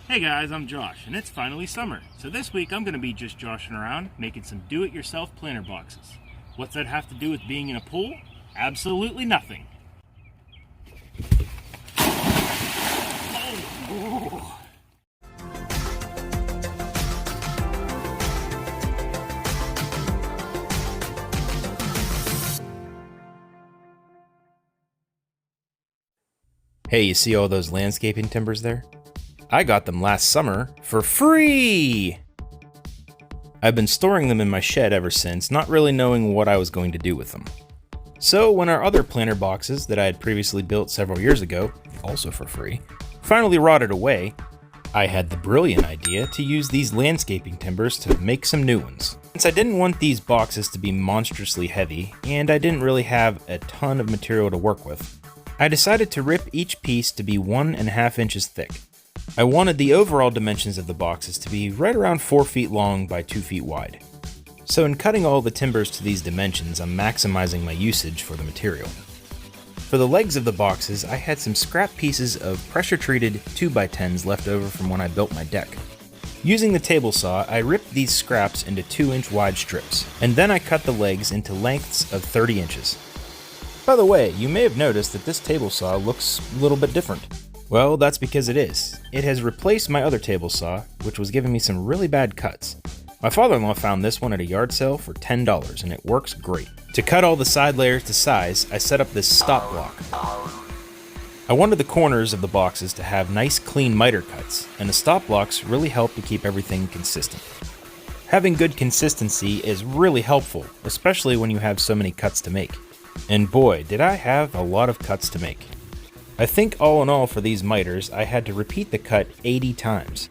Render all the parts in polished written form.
Hey guys, I'm Josh, and it's finally summer. So this week I'm going to be just joshing around, making some do-it-yourself planter boxes. What's that have to do with being in a pool? Absolutely nothing. Oh. Hey, you see all those landscaping timbers there? I got them last summer for free! I've been storing them in my shed ever since, not really knowing what I was going to do with them. So when our other planter boxes that I had previously built several years ago, also for free, finally rotted away, I had the brilliant idea to use these landscaping timbers to make some new ones. Since I didn't want these boxes to be monstrously heavy, and I didn't really have a ton of material to work with, I decided to rip each piece to be 1.5 inches thick. I wanted the overall dimensions of the boxes to be right around 4 feet long by 2 feet wide. So in cutting all the timbers to these dimensions, I'm maximizing my usage for the material. For the legs of the boxes, I had some scrap pieces of pressure-treated 2x10s left over from when I built my deck. Using the table saw, I ripped these scraps into 2-inch wide strips, and then I cut the legs into lengths of 30 inches. By the way, you may have noticed that this table saw looks a little bit different. Well, that's because it is. It has replaced my other table saw, which was giving me some really bad cuts. My father-in-law found this one at a yard sale for $10, and it works great. To cut all the side layers to size, I set up this stop block. I wanted the corners of the boxes to have nice clean miter cuts, and the stop blocks really help to keep everything consistent. Having good consistency is really helpful, especially when you have so many cuts to make. And boy, did I have a lot of cuts to make. I think all in all for these miters, I had to repeat the cut 80 times.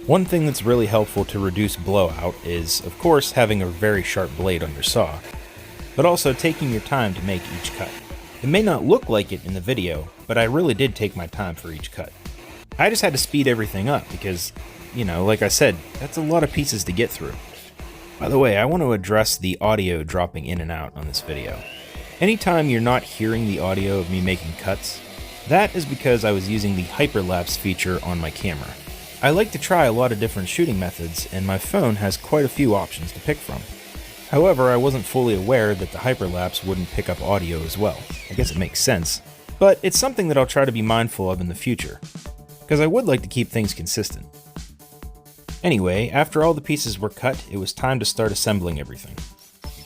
One thing that's really helpful to reduce blowout is, of course, having a very sharp blade on your saw, but also taking your time to make each cut. It may not look like it in the video, but I really did take my time for each cut. I just had to speed everything up because, like I said, that's a lot of pieces to get through. By the way, I want to address the audio dropping in and out on this video. Anytime you're not hearing the audio of me making cuts, that is because I was using the hyperlapse feature on my camera. I like to try a lot of different shooting methods, and my phone has quite a few options to pick from. However, I wasn't fully aware that the hyperlapse wouldn't pick up audio as well. I guess it makes sense, but it's something that I'll try to be mindful of in the future, because I would like to keep things consistent. Anyway, after all the pieces were cut, it was time to start assembling everything.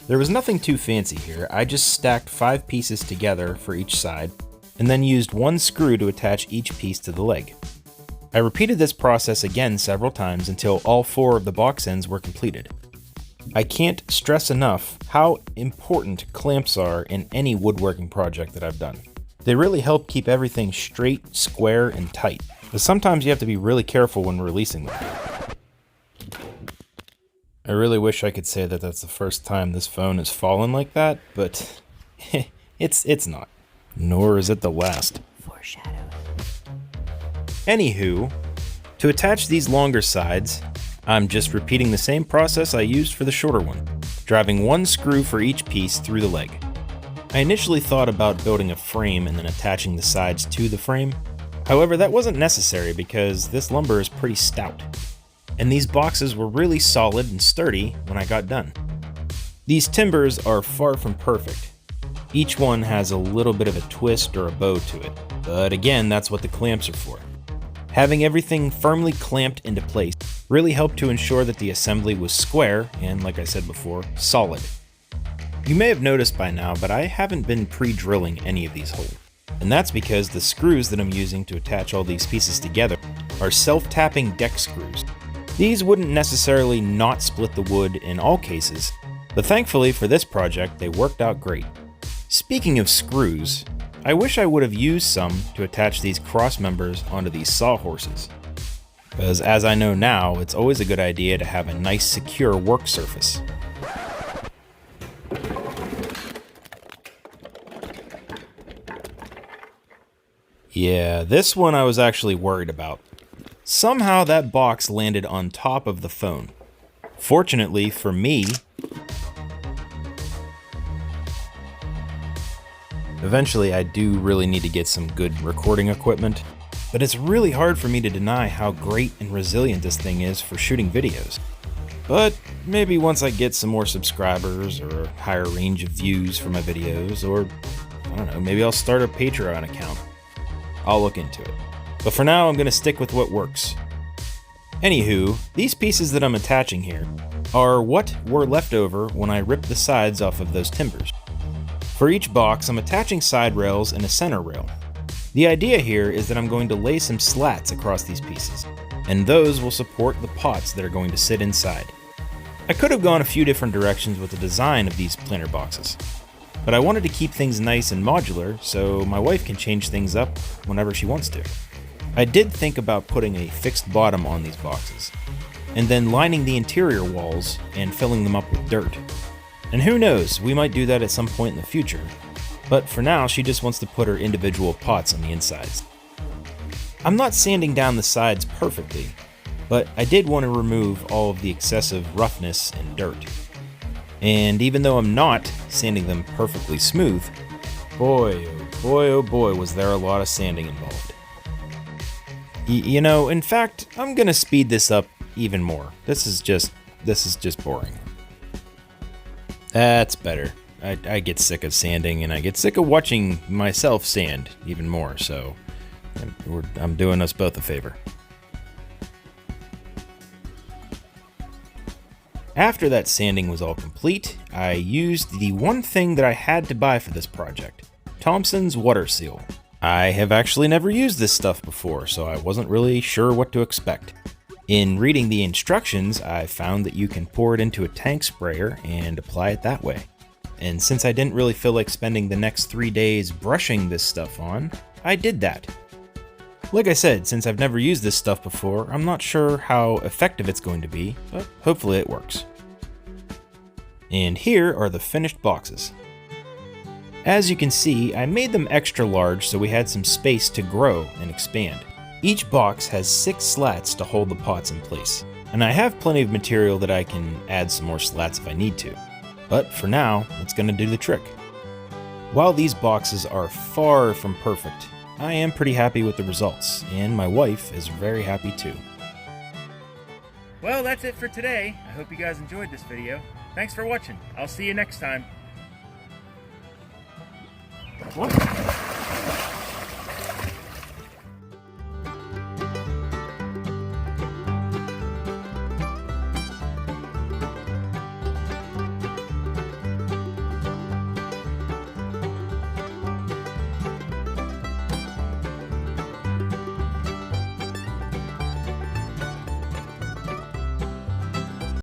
There was nothing too fancy here. I just stacked 5 pieces together for each side, and then used 1 screw to attach each piece to the leg. I repeated this process again several times until all 4 of the box ends were completed. I can't stress enough how important clamps are in any woodworking project that I've done. They really help keep everything straight, square, and tight, but sometimes you have to be really careful when releasing them. I really wish I could say that that's the first time this phone has fallen like that, but it's not. Nor is it the last. Foreshadow. Anywho, to attach these longer sides, I'm just repeating the same process I used for the shorter one, driving 1 screw for each piece through the leg. I initially thought about building a frame and then attaching the sides to the frame. However, that wasn't necessary because this lumber is pretty stout, and these boxes were really solid and sturdy when I got done. These timbers are far from perfect. Each one has a little bit of a twist or a bow to it, but again, that's what the clamps are for. Having everything firmly clamped into place really helped to ensure that the assembly was square and, like I said before, solid. You may have noticed by now, but I haven't been pre-drilling any of these holes. And that's because the screws that I'm using to attach all these pieces together are self-tapping deck screws. These wouldn't necessarily not split the wood in all cases, but thankfully for this project, they worked out great. Speaking of screws, I wish I would have used some to attach these cross members onto these sawhorses. Because as I know now, it's always a good idea to have a nice secure work surface. Yeah, this one I was actually worried about. Somehow that box landed on top of the phone. Fortunately for me, eventually I do really need to get some good recording equipment, but it's really hard for me to deny how great and resilient this thing is for shooting videos. But maybe once I get some more subscribers or a higher range of views for my videos, or I don't know, maybe I'll start a Patreon account. I'll look into it. But for now, I'm going to stick with what works. Anywho, these pieces that I'm attaching here are what were left over when I ripped the sides off of those timbers. For each box, I'm attaching side rails and a center rail. The idea here is that I'm going to lay some slats across these pieces, and those will support the pots that are going to sit inside. I could have gone a few different directions with the design of these planter boxes, but I wanted to keep things nice and modular so my wife can change things up whenever she wants to. I did think about putting a fixed bottom on these boxes, and then lining the interior walls and filling them up with dirt. And who knows, we might do that at some point in the future, but for now she just wants to put her individual pots on the insides. I'm not sanding down the sides perfectly, but I did want to remove all of the excessive roughness and dirt. And even though I'm not sanding them perfectly smooth, boy, oh boy, was there a lot of sanding involved. You know, in fact, I'm gonna speed this up even more. This is just boring. That's better. I get sick of sanding, and I get sick of watching myself sand even more, so I'm doing us both a favor. After that sanding was all complete, I used the one thing that I had to buy for this project, Thompson's water seal. I have actually never used this stuff before, so I wasn't really sure what to expect. In reading the instructions, I found that you can pour it into a tank sprayer and apply it that way. And since I didn't really feel like spending the next 3 days brushing this stuff on, I did that. Like I said, since I've never used this stuff before, I'm not sure how effective it's going to be, but hopefully it works. And here are the finished boxes. As you can see, I made them extra large so we had some space to grow and expand. Each box has 6 slats to hold the pots in place, and I have plenty of material that I can add some more slats if I need to. But for now, it's going to do the trick. While these boxes are far from perfect, I am pretty happy with the results, and my wife is very happy too. Well, that's it for today. I hope you guys enjoyed this video. Thanks for watching. I'll see you next time. What?